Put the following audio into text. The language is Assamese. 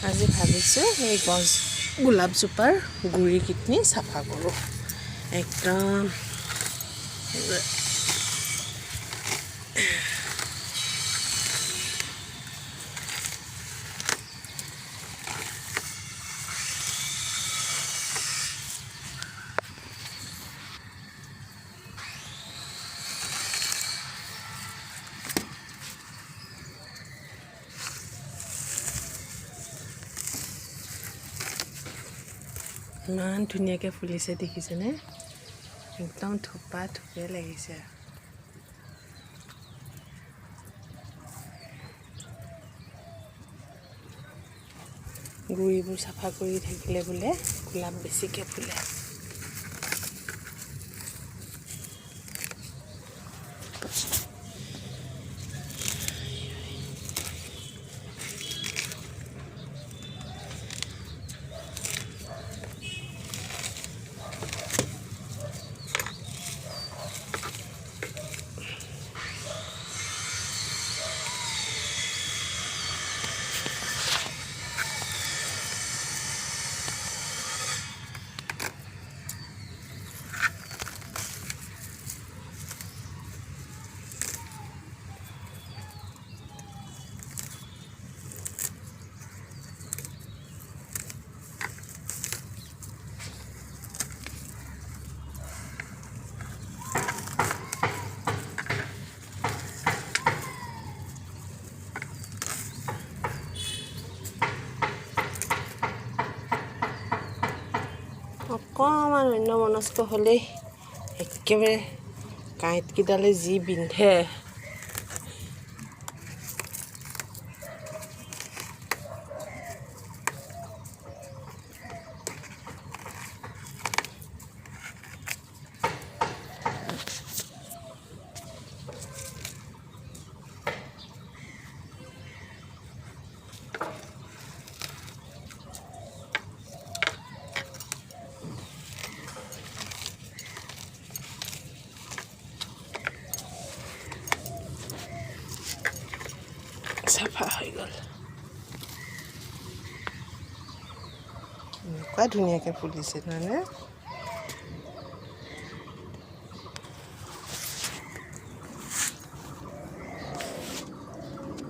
আজি ভাবিছোঁ এই গছ গোলাপজোপাৰ গুৰিখিনি চাফা কৰোঁ একদম ইমান ধুনীয়াকৈ ফুলিছে দেখিছেনে একদম থোপা থোপে লাগিছে গুৰিবোৰ চাফা কৰি থাকিলে বোলে গোলাপ বেছিকৈ ফুলে অকণমান অন্যমনস্ক হ'লেই একেবাৰে কাঁইটকেইডালে যি বিন্ধে চাফা হৈ গ'ল এনেকুৱা ধুনীয়াকৈ ফুলিছে নহয়